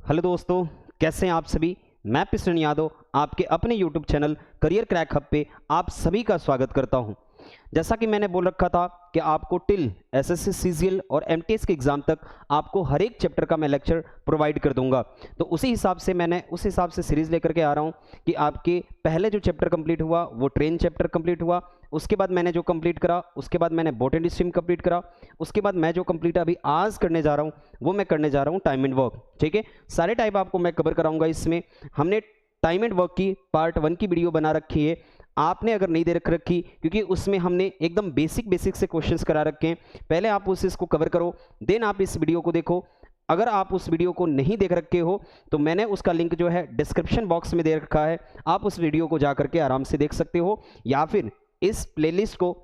Hello दोस्तों, कैसे हैं आप सभी। मैं पिस्टन यादव आपके अपने YouTube channel career crack hub पे आप सभी का स्वागत करता हूं। जैसा कि मैंने बोल रखा था कि आपको टिल एसएससी सीजीएल और एमटीएस के एग्जाम तक आपको हर एक चैप्टर का मैं लेक्चर प्रोवाइड कर दूंगा। तो उसी हिसाब से मैंने सीरीज लेकर के आ रहा हूं कि आपके पहले जो चैप्टर कंप्लीट हुआ वो ट्रेन चैप्टर कंप्लीट हुआ, उसके बाद मैंने जो कंप्लीट करा, उसके बाद मैंने बॉटनी स्ट्रीम कंप्लीट करा, उसके बाद मैं जो कंप्लीट अभी आज करने जा रहा हूँ वो मैं करने जा रहा हूँ टाइम एंड वर्क। ठीक है, सारे टाइप आपको मैं कवर कराऊंगा। इसमें हमने टाइम एंड वर्क की पार्ट 1 की वीडियो बना रखी है, आपने अगर नहीं दे रखी, क्योंकि उसमें हमने एकदम बेसिक से क्वेश्चंस करा रखे हैं। पहले आप उसको कवर करो, देन आप इस वीडियो को देखो। अगर आप उस वीडियो को नहीं देख रखे हो तो मैंने उसका लिंक जो है डिस्क्रिप्शन बॉक्स में दे रखा है, आप उस वीडियो को जा करके आराम से देख सकते हो, या फिर इस प्लेलिस्ट को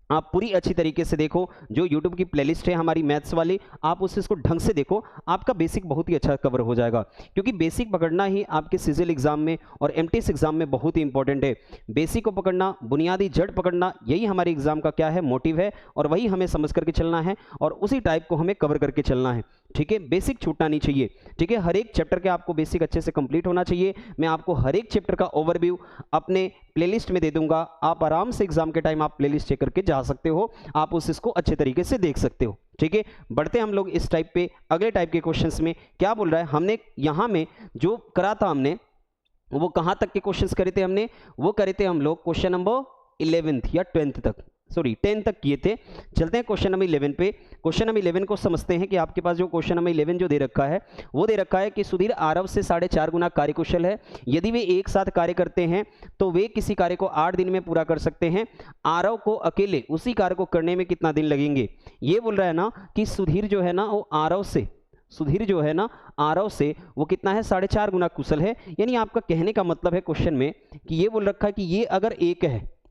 आप पूरी अच्छी तरीके से देखो। जो YouTube की प्लेलिस्ट है हमारी मैथ्स वाली, आप उसको ढंग से देखो, आपका बेसिक बहुत ही अच्छा कवर हो जाएगा। क्योंकि बेसिक पकड़ना ही आपके सीजीएल एग्जाम में और एमटीएस एग्जाम में बहुत ही इंपॉर्टेंट है। बेसिक को पकड़ना, बुनियादी जड़ पकड़ना, यही हमारे एग्जाम का क्या है, मोटिव है, और वही हमें समझ करके चलना है और उसी टाइप को हमें कवर करके चलना है। ठीक है, बेसिक छूटना नहीं चाहिए। ठीक है, हर एक चैप्टर के आपको बेसिक अच्छे से कंप्लीट होना चाहिए। मैं आपको हर एक चैप्टर का ओवरव्यू अपने प्लेलिस्ट में दे दूंगा, आप आराम से एग्जाम के टाइम आप प्लेलिस्ट चेक करके जा सकते हो, आप इसको अच्छे तरीके से देख सकते हो। ठीक है, बढ़ते हम लोग इस टाइप पे अगले टाइप के क्वेश्चंस में। क्या बोल रहा है, हमने यहां में जो करा था, हमने वो कहां तक के क्वेश्चंस करे थे, हमने वो करे थे हम लोग क्वेश्चन नंबर 11th या 10th तक, सॉरी 10 तक किए थे। चलते हैं क्वेश्चन नंबर 11 पे। क्वेश्चन नंबर 11 को समझते हैं कि आपके पास जो क्वेश्चन नंबर 11 जो दे रखा है वो दे रखा है कि सुधीर आरव से 4.5 गुना कार्यकुशल है। यदि वे एक साथ कार्य करते हैं तो वे किसी कार्य को 8 दिन में पूरा कर सकते हैं। आरव को अकेले उसी कार्य को करने में कितना दिन लगेंगे। ये बोल रहा है ना कि सुधीर जो है ना वो आरव से वो कितना है, 4.5 गुना कुशल है। यानी आपका कहने का मतलब है क्वेश्चन में कि ये बोल रखा है कि ये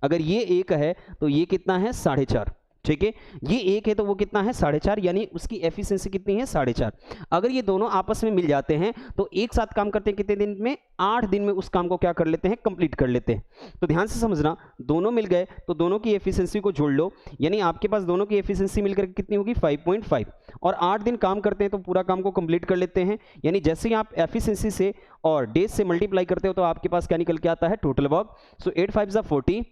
अगर ये एक है तो ये कितना है, 4.5। ठीक है, ये एक है तो वो कितना है, 4.5, यानी उसकी एफिशिएंसी कितनी है, 4.5। अगर ये दोनों आपस में मिल जाते हैं तो एक साथ काम करते हैं कितने दिन में, 8 दिन में उस काम को क्या कर लेते हैं, कंप्लीट कर लेते हैं। तो ध्यान से समझना, दोनों मिल गए तो दोनों की एफिशिएंसी को जोड़ लो, यानी आपके पास दोनों की एफिशिएंसी मिलकर कितनी होगी, 5.5, और 8 दिन काम करते हैं तो पूरा काम को कंप्लीट कर लेते हैं। यानी जैसे ही आप एफिशिएंसी से और डेज से मल्टीप्लाई करते हो तो आपके पास क्या निकल के आता है, टोटल वर्क। सो 8 5 जा 40,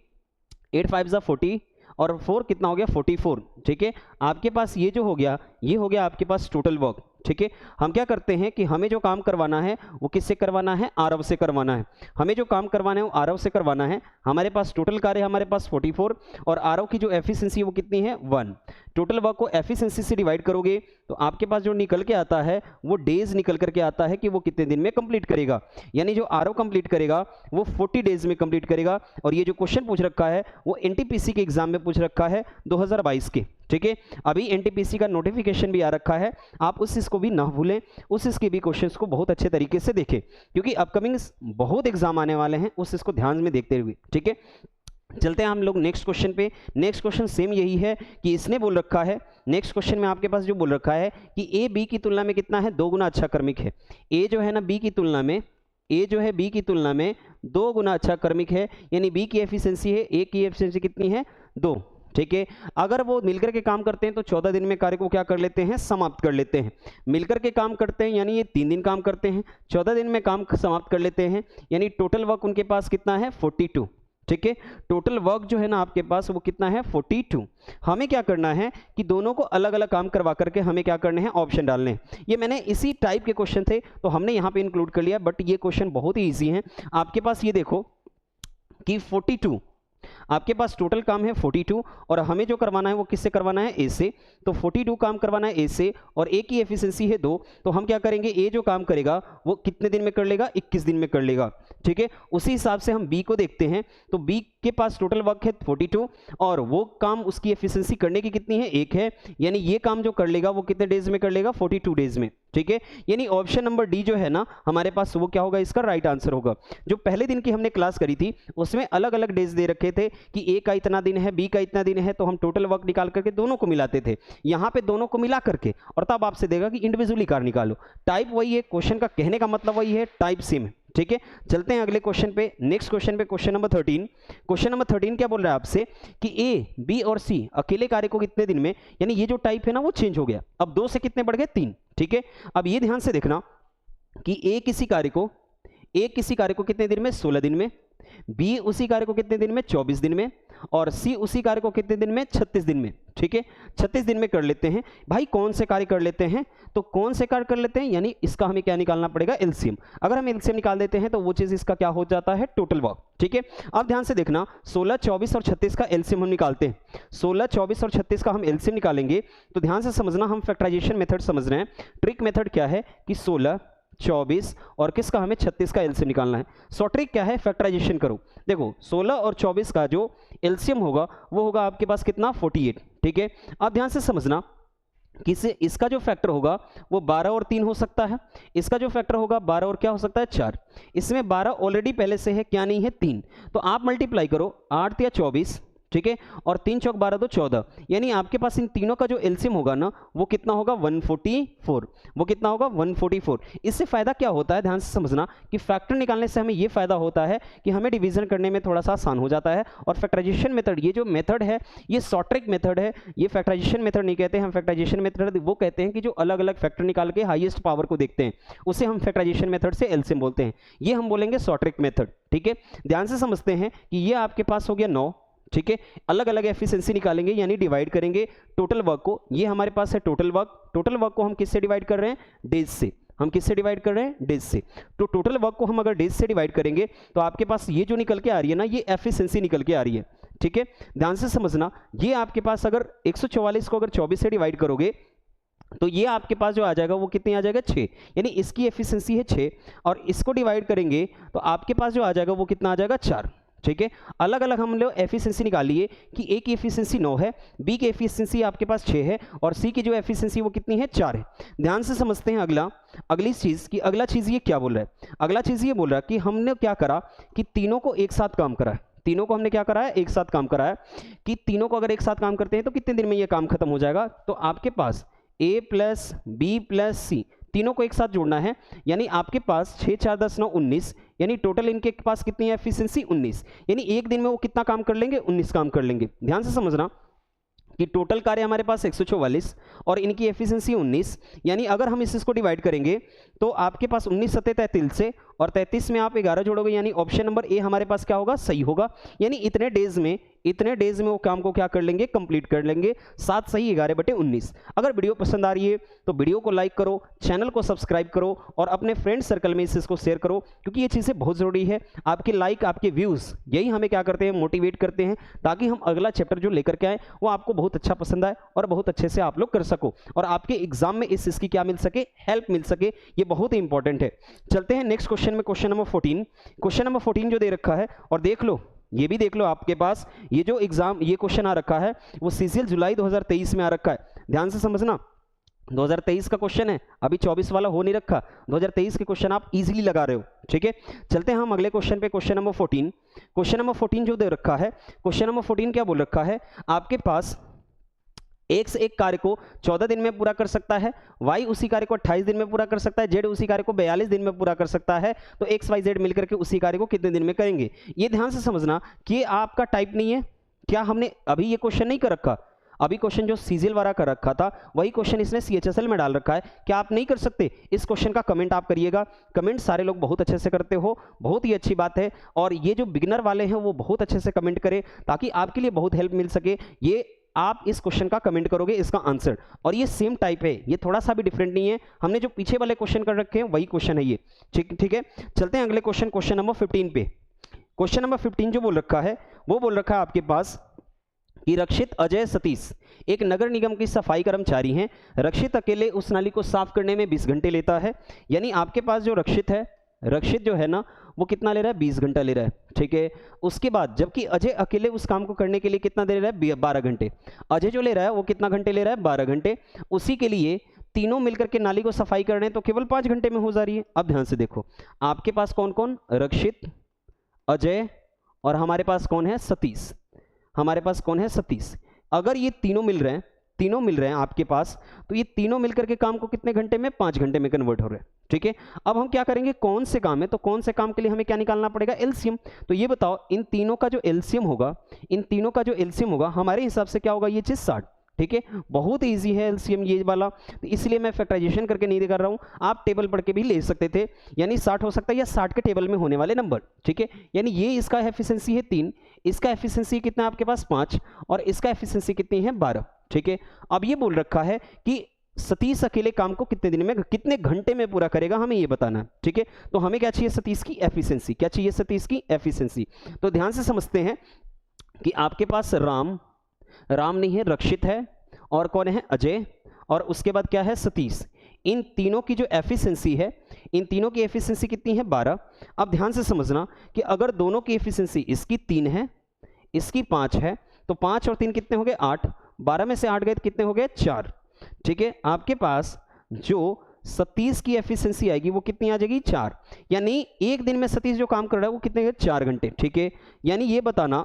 8 5 जा 40 और 4 कितना हो गया, 44। ठीक है, आपके पास ये जो हो गया, ये हो गया आपके पास टोटल वर्क। ठीक है, हम क्या करते हैं कि हमें जो काम करवाना है वो किससे करवाना है, आरव से करवाना है। हमें जो काम करवाना है वो आरव से करवाना है। हमारे पास टोटल कार्य हमारे पास 44 और आरव की जो एफिशिएंसी वो कितनी है, 1। टोटल वर्क को एफिशिएंसी से डिवाइड करोगे तो आपके पास जो निकल के आता है वो डेज निकल करके आता है कि वो कितने दिन में कंप्लीट करेगा। यानी जो आरव कंप्लीट करेगा वो 40 डेज में कंप्लीट करेगा। और ये जो क्वेश्चन पूछ रखा है वो एनटीपीसी के एग्जाम में पूछ रखा है 2022 के। ठीक है, अभी एनटीपीसी का नोटिफिकेशन भी आ रखा है, आप उस इसको भी ना भूलें, उस इसके भी क्वेश्चंस को बहुत अच्छे तरीके से देखें, क्योंकि अपकमिंग बहुत एग्जाम आने वाले हैं, उस इसको ध्यान में देखते हुए। ठीक है, चलते हैं हम लोग नेक्स्ट क्वेश्चन पे। नेक्स्ट क्वेश्चन सेम यही है कि इसने बोल रखा है, नेक्स्ट क्वेश्चन में आपके पास जो बोल रखा है कि ए बी की तुलना में कितना है, 2 गुना अच्छा क्रमिक है। ए जो है ना बी की तुलना में 2 गुना अच्छा क्रमिक है, यानी बी की एफिशिएंसी है, ए की एफिशिएंसी कितनी है, 2। ठीक है, अगर वो मिलकर के काम करते हैं तो 14 दिन में कार्य को क्या कर लेते हैं, समाप्त कर लेते हैं। मिलकर के काम करते हैं यानी ये 3 दिन काम करते हैं, 14 दिन में काम समाप्त कर लेते हैं, यानी टोटल वर्क उनके पास कितना है, 42। ठीक है, टोटल वर्क जो है ना आपके पास वो कितना है, 42। हमें क्या करना है कि दोनों को अलग अलग काम करवा करके हमें क्या करने हैं, ऑप्शन डालने हैं। ये मैंने इसी टाइप के क्वेश्चन थे तो हमने यहाँ पे इंक्लूड कर लिया, बट ये क्वेश्चन बहुत ही ईजी है। आपके पास ये देखो कि 42 आपके पास टोटल काम है 42 और हमें जो करवाना है वो किससे करवाना है, ए से। तो 42 काम करवाना है ए से और ए की एफिशिएंसी है 2, तो हम क्या करेंगे, ए जो काम करेगा वो कितने दिन में कर लेगा, 21 दिन में कर लेगा। ठीक है, उसी हिसाब से हम बी को देखते हैं, तो बी के पास टोटल वर्क है 42 और वो काम उसकी एफिशिएंसी करने की कितनी है, 1 है, यानी ये काम जो कर लेगा वो कितने डेज में कर लेगा, 42 डेज में। ठीक है, यानी ऑप्शन नंबर डी जो है ना हमारे पास वो क्या होगा, इसका राइट आंसर होगा। जो पहले दिन की हमने क्लास करी थी उसमें अलग अलग डेज दे रखे थे कि ए का इतना दिन है, बी का इतना दिन है, तो हम टोटल वर्क निकाल करके दोनों को मिलाते थे। यहाँ पे दोनों को मिला करके और तब आपसे देगा कि इंडिविजुअली कार्य निकालो। टाइप वही है, क्वेश्चन का कहने का मतलब वही है, टाइप सेम है। ठीक है, चलते हैं अगले क्वेश्चन पे, नेक्स्ट क्वेश्चन पे, क्वेश्चन नंबर 13। क्वेश्चन नंबर 13 क्या बोल रहा है आपसे कि ए, बी और सी अकेले कार्य को कितने दिन में, यानी ये जो टाइप है ना वो चेंज हो गया, अब 2 से कितने बढ़ गए, 3। ठीक है, अब ये ध्यान से देखना कि ए किसी कार्य को कितने दिन में, 16 दिन में, बी उसी कार्य को कितने दिन में, 24 दिन में, और सी उसी कार्य को कितने दिन में, 36 दिन में। ठीक है, 36 दिन में कर लेते हैं। भाई कौन से कार्य कर लेते हैं, तो कौन से कार्य कर लेते हैं, यानी इसका हमें क्या निकालना पड़ेगा, एलसीएम। अगर हम एलसीएम निकाल देते हैं तो वो चीज इसका क्या हो जाता है, टोटल वर्क। ठीक है, अब ध्यान से देखना, 16, 24 और 36 का एलसीएम हम निकालते हैं। 16, 24 और 36 का हम एलसीएम निकालेंगे तो ध्यान से समझना, हम फैक्टराइजेशन मेथड समझ रहे हैं। ट्रिक मेथड क्या है कि 16, 24 और किसका, हमें 36 का एलसीएम निकालना है। सो ट्रिक क्या है, फैक्टराइजेशन करो। देखो 16 और 24 का जो एलसीएम होगा वो होगा आपके पास कितना, 48। ठीक है, अब ध्यान से समझना कि इसका जो फैक्टर होगा वो 12 और 3 हो सकता है, इसका जो फैक्टर होगा 12 और क्या हो सकता है, 4। इसमें 12 ऑलरेडी पहले से है, क्या नहीं है, 3। तो आप मल्टीप्लाई करो, 8 या 24, ठीक है, और 3 चौक 12 2 14, यानी आपके पास इन तीनों का जो एलसीएम होगा ना वो कितना होगा, 144। वो कितना होगा, 144। इससे फायदा क्या होता है, ध्यान से समझना कि फैक्टर निकालने से हमें ये फायदा होता है कि हमें डिवीजन करने में थोड़ा सा आसान हो जाता है। और फैक्टराइजेशन मेथड, ये जो मेथड है ये शॉर्ट ट्रिक मेथड है, ये फैक्टराइजेशन मेथड नहीं कहते, हम फैक्टराइजेशन मेथड वो कहते हैं कि जो अलग अलग फैक्टर निकाल के हाईएस्ट पावर को देखते हैं उसे हम फैक्टराइजेशन मेथड से एलसीएम बोलते हैं। ये हम बोलेंगे शॉर्ट ट्रिक मेथड। ठीक है, ध्यान से समझते हैं कि ये आपके पास हो गया 9। ठीक है, अलग अलग एफिशिएंसी निकालेंगे यानी डिवाइड करेंगे टोटल वर्क को। ये हमारे पास है टोटल वर्क। टोटल वर्क को हम किससे डिवाइड कर रहे हैं, डेज से। हम किससे डिवाइड कर रहे हैं, डेज से। तो टोटल वर्क को हम अगर डेज से डिवाइड करेंगे तो आपके पास ये जो निकल के आ रही है ना, ये एफिशिएंसी निकल के आ रही है। ठीक है, ध्यान से समझना, ये आपके पास अगर 144 को अगर 24 से डिवाइड करोगे तो ये आपके पास जो आ जाएगा वो कितनी आ जाएगा, 6, यानी इसकी एफिशिएंसी है 6, और इसको डिवाइड करेंगे तो आपके पास जो आ जाएगा वो कितना आ जाएगा, 4। ठीक है, अलग अलग हम लोग एफिशिएंसी निकाल लिए कि ए की एफिशिएंसी 9 है, बी की एफिशिएंसी आपके पास 6 है, और सी की जो एफिशिएंसी वो कितनी है, 4 है। ध्यान से समझते हैं अगली चीज कि अगला चीज ये क्या बोल रहा है, अगला चीज ये बोल रहा है कि हमने क्या करा कि तीनों को एक साथ काम करा है। तीनों को हमने क्या करा है, एक साथ काम करा है कि तीनों को अगर एक साथ काम करते हैं तो कितने दिन में ये काम खत्म हो जाएगा। तो आपके पास ए प्लस बी प्लस सी तीनों को एक साथ जोड़ना है, यानी आपके पास 6 4 10 9 19, यानी टोटल इनके पास कितनी है एफिशिएंसी, 19, यानी एक दिन में वो कितना काम कर लेंगे, 19 काम कर लेंगे। ध्यान से समझना कि टोटल कार्य हमारे पास 144 और इनकी एफिशिएंसी 19, यानी अगर हम इसको डिवाइड करेंगे तो आपके पास 19 सत्ते 33 से, और 33 में आप 11 जोड़ोगे, यानी ऑप्शन नंबर ए हमारे पास क्या होगा, सही होगा। यानी इतने डेज में वो काम को क्या कर लेंगे, कंप्लीट कर लेंगे। 7 सही 11/19। अगर वीडियो पसंद आ रही है तो वीडियो को लाइक करो, चैनल को सब्सक्राइब करो और अपने फ्रेंड सर्कल में इसको शेयर करो, क्योंकि ये चीज़ें बहुत ज़रूरी है। आपके लाइक, आपके व्यूज़ यही हमें क्या करते हैं, मोटिवेट करते हैं, ताकि हम अगला चैप्टर जो लेकर के आए वो आपको बहुत अच्छा पसंद आए और बहुत अच्छे से आप लोग कर सको, और आपके एग्जाम में इस चीज़ की क्या मिल सके, हेल्प मिल सके। ये बहुत ही इंपॉर्टेंट है। चलते हैं नेक्स्ट क्वेश्चन में, क्वेश्चन नंबर 14। क्वेश्चन नंबर 14 जो दे रखा है, और देख लो, ये भी देख लो, आपके पास ये जो एग्जाम ये क्वेश्चन आ रखा है वो सीजीएल जुलाई 2023 में आ रखा है। ध्यान से समझना, 2023 का क्वेश्चन है, अभी 24 वाला हो नहीं रखा, 2023 के क्वेश्चन आप इजीली लगा रहे हो। ठीक है, चलते हैं हम अगले क्वेश्चन पे, क्वेश्चन नंबर 14। क्वेश्चन नंबर 14 जो दे रखा है, क्वेश्चन नंबर 14 क्या बोल रखा है, आपके पास एक से एक कार्य को 14 दिन में पूरा कर सकता है, y उसी कार्य को 28 दिन में पूरा कर सकता है, z उसी कार्य को 42 दिन में पूरा कर सकता है, तो x y z मिलकर के उसी कार्य को कितने दिन में करेंगे। ये ध्यान से समझना कि आपका टाइप नहीं है, क्या हमने अभी ये क्वेश्चन नहीं कर रखा, अभी क्वेश्चन जो सीजीएल वाला कर रखा था वही क्वेश्चन इसने सीएचएसएल में डाल रखा है। क्या आप नहीं कर सकते? इस क्वेश्चन का कमेंट आप करिएगा। कमेंट सारे लोग बहुत अच्छे से करते हो, बहुत ही अच्छी बात है। और ये जो बिगिनर वाले हैं वो बहुत अच्छे से कमेंट करें ताकि आपके लिए बहुत हेल्प मिल सके। ये आप इस क्वेश्चन का कमेंट करोगे इसका आंसर, और ये सेम टाइप है, ये थोड़ा सा भी डिफरेंट नहीं है। हमने जो पीछे वाले क्वेश्चन कर रखे हैं वही क्वेश्चन है ये। ठीक है, चलते हैं अगले क्वेश्चन, क्वेश्चन नंबर 15 पे। क्वेश्चन नंबर 15 जो बोल रखा है वो बोल रखा है आपके पास कि रक्षित, अजय, सतीश एक नगर निगम की सफाई कर्मचारी हैं। रक्षित अकेले उस नाली को साफ करने में 20 घंटे लेता है। यानी आपके पास जो रक्षित है, रक्षित जो है ना वो कितना ले रहा है, 20 घंटा ले रहा है। ठीक है, उसके बाद जबकि अजय अकेले उस काम को करने के लिए कितना दे रहा है, 12 घंटे। अजय जो ले रहा है वो कितना घंटे ले रहा है, 12 घंटे। उसी के लिए तीनों मिलकर के नाली को सफाई कर रहे हैं तो केवल 5 घंटे में हो जा रही है। अब ध्यान से देखो, आपके पास कौन कौन, रक्षित, अजय और हमारे पास कौन है, सतीश। हमारे पास कौन है, सतीश। अगर ये तीनों मिल रहे हैं आपके पास, तो ये तीनों मिलकर के काम को कितने घंटे में, 5 घंटे में कन्वर्ट हो रहे हैं। ठीक है, अब हम क्या करेंगे, कौन से काम है, तो कौन से काम के लिए हमें क्या निकालना पड़ेगा, एलसीएम। तो ये बताओ, इन तीनों का जो एलसीएम होगा हमारे हिसाब से क्या होगा, ये चीज 60। ठीक है, बहुत इजी है एलसीएम ये वाला, तो इसलिए मैं फैक्टराइजेशन करके नहीं कर रहा हूँ, आप टेबल पढ़ के भी ले सकते थे। यानी 60 हो सकता है या 60 के टेबल में होने वाले नंबर, ठीक है। यानी ये इसका एफिशिएंसी है 3, इसका एफिशिएंसी कितना है आपके पास 5, और इसका एफिशिएंसी कितनी है 12, ठीक है। अब ये बोल रखा है कि सतीश अकेले काम को कितने दिन में, कितने घंटे में पूरा करेगा, हमें ये बताना है, ठीक है। तो हमें क्या चाहिए, सतीश की एफिशिएंसी, क्या चाहिए, सतीश की एफिशिएंसी। तो ध्यान से समझते हैं कि आपके पास राम नहीं है, रक्षित है, और कौन है, अजय, और उसके बाद क्या है, सतीश। इन तीनों की जो एफिशिएंसी है, इन तीनों की एफिशिएंसी कितनी है 12। अब ध्यान से समझना कि अगर दोनों की एफिशिएंसी, इसकी 3 है, इसकी 5 है, तो 5 और 3 कितने हो गए 8, 12 में से 8 गए तो कितने हो गए 4, ठीक है। आपके पास जो सतीश की एफिशिएंसी आएगी वो कितनी आ जाएगी 4, यानी एक दिन में सतीश जो काम कर रहा है वो कितने, 4 घंटे, ठीक है। यानी ये बताना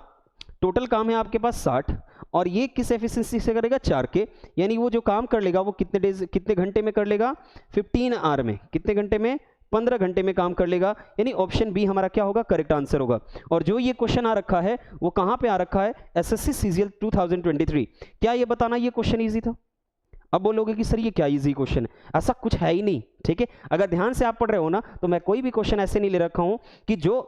टोटल काम है आपके पास 60, और ये किस एफिशिएंसी से करेगा, 4 के, यानी वो जो काम कर लेगा वो कितने घंटे में कर लेगा, 15 आवर में, कितने घंटे में, 15 घंटे में काम कर लेगा। यानी ऑप्शन बी हमारा क्या होगा, करेक्ट आंसर होगा। और जो ये क्वेश्चन आ रखा है वो कहां पे आ रखा है, एसएससी सीजीएल 2023। क्या ये बताना ये क्वेश्चन इजी था? अब बोलोगे कि सर ये क्या इजी क्वेश्चन है, ऐसा कुछ है ही नहीं, ठीक है। अगर ध्यान से आप पढ़ रहे हो ना, तो मैं कोई भी क्वेश्चन ऐसे नहीं ले रखा हूं कि जो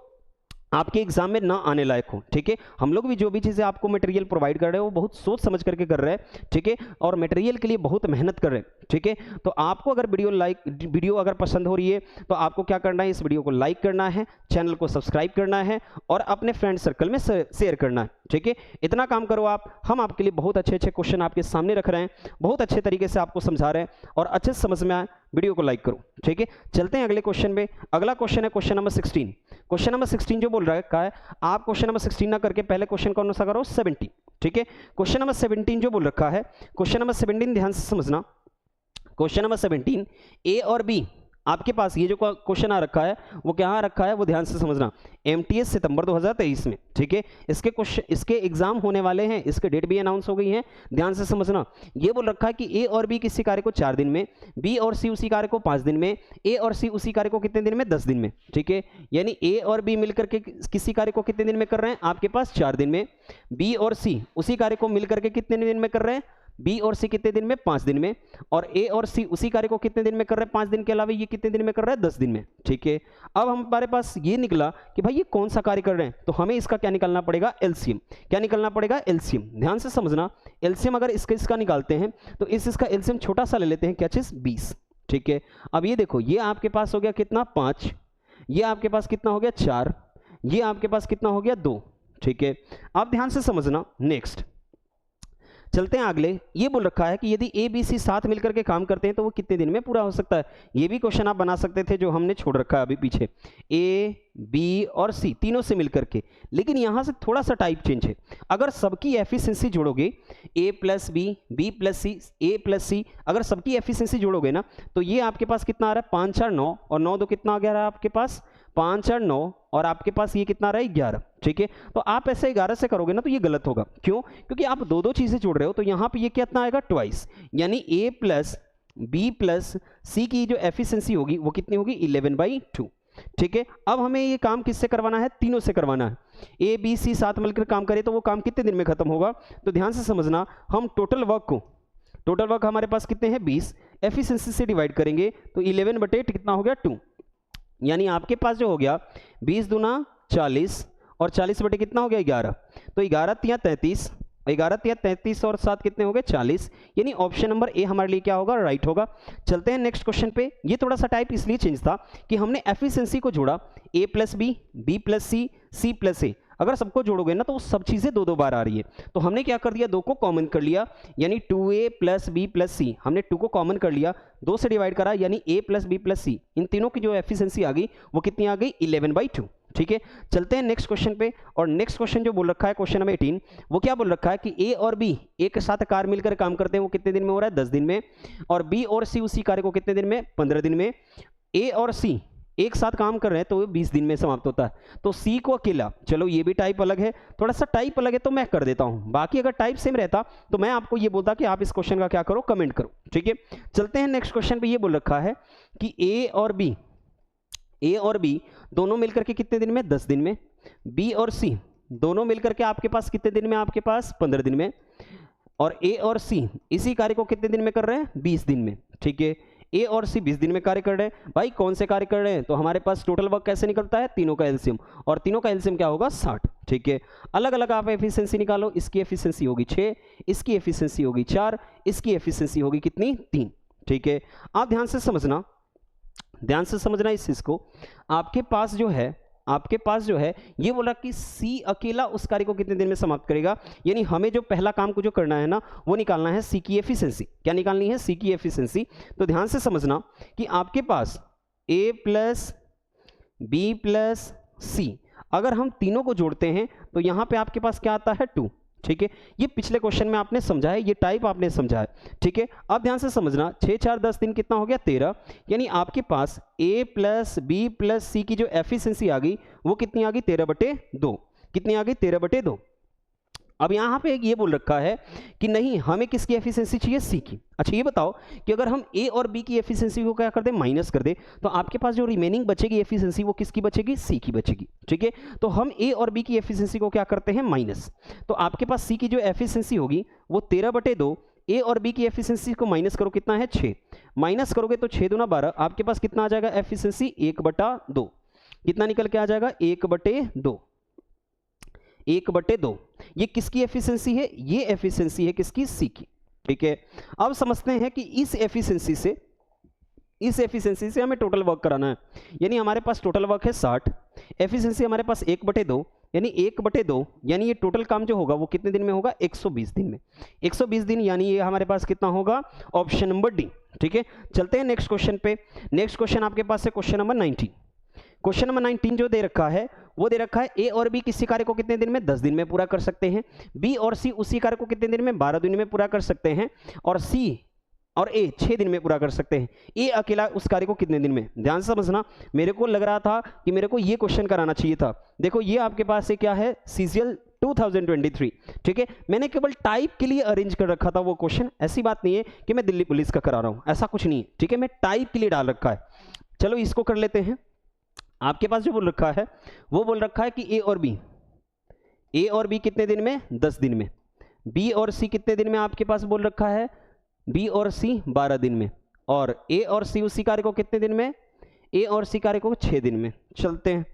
आपके एग्जाम में ना आने लायक हो, ठीक है। हम लोग भी जो भी चीजें आपको मटेरियल प्रोवाइड कर रहे हैं वो बहुत सोच समझ करके कर रहे हैं, ठीक है, और मटेरियल के लिए बहुत मेहनत कर रहे हैं, ठीक है। तो आपको अगर वीडियो अगर पसंद हो रही है तो आपको क्या करना है, इस वीडियो को लाइक करना है, चैनल को सब्सक्राइब करना है, और अपने फ्रेंड सर्कल में शेयर करना है, ठीक है। इतना काम करो आप, हम आपके लिए बहुत अच्छे अच्छे क्वेश्चन आपके सामने रख रहे हैं, बहुत अच्छे तरीके से आपको समझा रहे हैं, और अच्छे से समझ में आए, वीडियो को लाइक करो, ठीक है। चलते हैं अगले क्वेश्चन में। अगला क्वेश्चन है क्वेश्चन नंबर 16। क्वेश्चन नंबर 16 जो बोल रहा है आप क्वेश्चन नंबर 16 ना करके पहले क्वेश्चन कौन सा करो, 17, ठीक है। क्वेश्चन नंबर 17 जो बोल रखा है, क्वेश्चन नंबर 17 ध्यान से समझना। क्वेश्चन नंबर 17 ए और बी, आपके पास ये जो क्वेश्चन आ रखा है वो क्या आ रखा है, वो ध्यान से समझना। एमटीएस सितंबर 2023 में, ठीक है। इसके एग्जाम होने वाले हैं, इसके डेट भी अनाउंस हो गई है, ध्यान से समझना। ये बोल रखा है कि ए और बी किसी कार्य को 4 दिन में, बी और सी उसी कार्य को 5 दिन में, ए और सी उसी कार्य को कितने दिन में, 10 दिन में, ठीक है। यानी ए और बी मिलकर के किसी कार्य को कितने दिन में कर रहे हैं, आपके पास 4 दिन में, बी और सी उसी कार्य को मिलकर के कितने दिन में कर रहे हैं, बी और सी कितने दिन में, 5 दिन में, और ए और सी उसी कार्य को कितने दिन में कर रहे हैं, 5 दिन के अलावा ये कितने दिन में कर रहा है, 10 दिन में, ठीक है। अब हमारे पास ये निकला कि भाई ये कौन सा कार्य कर रहे हैं, तो हमें इसका क्या निकालना पड़ेगा, एलसीएम। क्या निकालना पड़ेगा, एलसीएम। ध्यान से समझना, एलसीएम अगर इसका निकालते हैं तो इसका एलसीएम छोटा सा ले लेते हैं, क्या चीज, 20, ठीक है। अब ये देखो, ये आपके पास हो गया कितना, 5, ये आपके पास कितना हो गया, 4, ये आपके पास कितना हो गया, 2, ठीक है। अब ध्यान से समझना, नेक्स्ट चलते हैं अगले। ये बोल रखा है कि यदि ए बी सी साथ मिलकर के काम करते हैं तो वो कितने दिन में पूरा हो सकता है। ये भी क्वेश्चन आप बना सकते थे जो हमने छोड़ रखा है अभी पीछे, ए बी और सी तीनों से मिलकर के, लेकिन यहां से थोड़ा सा टाइप चेंज है। अगर सबकी एफिशिएंसी जोड़ोगे, ए प्लस बी, बी प्लस सी, ए प्लस सी, अगर सबकी एफिशिएंसी जोड़ोगे ना तो ये आपके पास कितना आ रहा है, 5 4 9, और 9 2 कितना आ गया है आपके पास, 5 4 9, और आपके पास ये कितना रहा है, 11, ठीक है। तो आप ऐसे 11 से करोगे ना तो ये गलत होगा, क्यों, क्योंकि आप दो चीजें जोड़ रहे हो, तो यहां पे ये कितना आएगा, ट्वाइस, यानी ए प्लस बी प्लस सी की जो एफिशिएंसी होगी वो कितनी होगी, 11/2, ठीक है। अब हमें ये काम किससे करवाना है, तीनों से करवाना है। ए बी सी साथ मिलकर काम करे तो वो काम कितने दिन में खत्म होगा, तो ध्यान से समझना, हम टोटल वर्क हमारे पास कितने हैं, 20, एफिशिएंसी से डिवाइड करेंगे तो 11/8 कितना हो गया, 2, यानी आपके पास जो हो गया 20 दूना 40, और 40 बटे कितना हो गया, 11, तो 11 तिया 33, 11 तिया 33 और 7 कितने हो गए, 40, यानी ऑप्शन नंबर ए हमारे लिए क्या होगा, राइट होगा। चलते हैं नेक्स्ट क्वेश्चन पे। ये थोड़ा सा टाइप इसलिए चेंज था कि हमने एफिशिएंसी को जोड़ा, ए प्लस बी, बी प्लस सी, सी प्लस ए, अगर सबको जोड़ोगे ना तो वो सब चीजें 2 बार आ रही है, तो हमने क्या कर दिया, 2 को कॉमन कर लिया, यानी 2a प्लस बी प्लस सी, हमने 2 को कॉमन कर लिया, 2 से डिवाइड करा, यानी a प्लस बी प्लस सी, इन तीनों की जो एफिशिएंसी आ गई वो कितनी आ गई, 11/2, ठीक है। चलते हैं नेक्स्ट क्वेश्चन पे, और नेक्स्ट क्वेश्चन जो बोल रखा है क्वेश्चन नंबर 18, वो क्या बोल रखा है कि ए और बी एक साथ कार्य मिलकर काम करते हैं, वो कितने दिन में हो रहा है, 10 दिन में, और बी और सी उसी कार्य को कितने दिन में, 15 दिन में, ए और सी एक साथ काम कर रहे हैं तो 20 दिन में समाप्त होता है। तो सी को अकेला, चलो ये भी टाइप अलग है, थोड़ा सा टाइप अलग है तो मैं कर देता हूं, बाकी अगर टाइप सेम रहता तो मैं आपको ये बोलता कि आप इस क्वेश्चन का क्या करो, कमेंट करो, ठीक है। चलते हैं नेक्स्ट क्वेश्चन पे। ये बोल रखा है कि ए और बी दोनों मिलकर के कितने दिन में, 10 दिन में, बी और सी दोनों मिलकर के आपके पास कितने दिन में, आपके पास 15 दिन में, और ए और सी इसी कार्य को कितने दिन में कर रहे हैं? 20 दिन में। ठीक है, ए और सी 20 दिन में कार्य कर रहे हैं। भाई कौन से कार्य कर रहे हैं? तो हमारे पास टोटल वर्क कैसे निकलता है? तीनों का एलसीएम, और तीनों का एलसीएम क्या होगा? 60। ठीक है, अलग अलग आप एफिशिएंसी निकालो। इसकी एफिशिएंसी होगी 6, इसकी एफिशिएंसी होगी 4, इसकी एफिशिएंसी होगी कितनी? 3। ठीक है, आप ध्यान से समझना इस चीज को। आपके पास जो है ये बोला कि सी अकेला उस कार्य को कितने दिन में समाप्त करेगा। यानी हमें जो पहला काम को जो करना है ना, वो निकालना है सी की एफिशिएंसी। क्या निकालनी है? सी की एफिशिएंसी। तो ध्यान से समझना कि आपके पास ए प्लस बी प्लस सी, अगर हम तीनों को जोड़ते हैं तो यहां पे आपके पास क्या आता है? 2। ठीक है, ये पिछले क्वेश्चन में आपने समझा है, ये टाइप आपने समझा है। ठीक है, अब ध्यान से समझना, 6 4 10 दिन कितना हो गया? 13। यानी आपके पास a प्लस बी प्लस सी की जो एफिशिएंसी आ गई वो कितनी आ गई? 13/2। कितनी आ गई? 13/2। अब यहाँ पे ये बोल रखा है कि नहीं, हमें किसकी एफिशिएंसी चाहिए? सी की। अच्छा ये बताओ कि अगर हम ए और बी की एफिशिएंसी को क्या कर दें? माइनस कर दें, तो आपके पास जो रिमेनिंग बचेगी एफिशिएंसी वो किसकी बचेगी? सी की बचेगी। ठीक है, तो हम ए और बी की एफिशिएंसी को क्या करते हैं? माइनस। तो आपके पास सी की जो एफिशिएंसी होगी वो 13/2। ए और बी की एफिशिएंसी को माइनस करो, कितना है? 6। माइनस करोगे तो 6 दूना 12, आपके पास कितना आ जाएगा? एफिशिएंसी 1/2। कितना निकल के आ जाएगा? 1/2। 1/2। ये किसकी एफिशिएंसी है? ये एफिशिएंसी है किसकी? सी की। ठीक है, अब समझते हैं कि इस एफिशिएंसी से हमें टोटल वर्क कराना है। यानी हमारे पास टोटल वर्क है 60, एफिशिएंसी हमारे पास 1/2, यानी 1/2, यानी ये टोटल काम जो होगा वो कितने दिन में होगा? 120 दिन में। 120 दिन, यानी ये हमारे पास कितना होगा? Option number D. ठीक है, चलते हैं नेक्स्ट क्वेश्चन पे। नेक्स्ट क्वेश्चन आपके पास है क्वेश्चन नंबर 19। क्वेश्चन नंबर 19 जो दे रखा है वो दे रखा है ए और बी किसी कार्य को कितने दिन में? 10 दिन में पूरा कर सकते हैं। बी और सी उसी कार्य को कितने दिन में? 12 दिन में पूरा कर सकते हैं। और सी और ए 6 दिन में पूरा कर सकते हैं। ए अकेला उस कार्य को कितने दिन में? ध्यान से समझना, मेरे को लग रहा था कि मेरे को ये क्वेश्चन कराना चाहिए था। देखो ये आपके पास है क्या है? सीजीएल 2023। ठीक है, मैंने केवल टाइप के लिए अरेंज कर रखा था वो क्वेश्चन। ऐसी बात नहीं है कि मैं दिल्ली पुलिस का करा रहा हूं, ऐसा कुछ नहीं है। ठीक है, मैं टाइप के लिए डाल रखा है। चलो इसको कर लेते हैं। आपके पास जो बोल रखा है वो बोल रखा है कि ए और बी कितने दिन में? 10 दिन में। बी और सी कितने दिन में आपके पास बोल रखा है? बी और सी 12 दिन में। और ए और सी उसी कार्य को कितने दिन में? ए और सी कार्य को 6 दिन में। चलते हैं,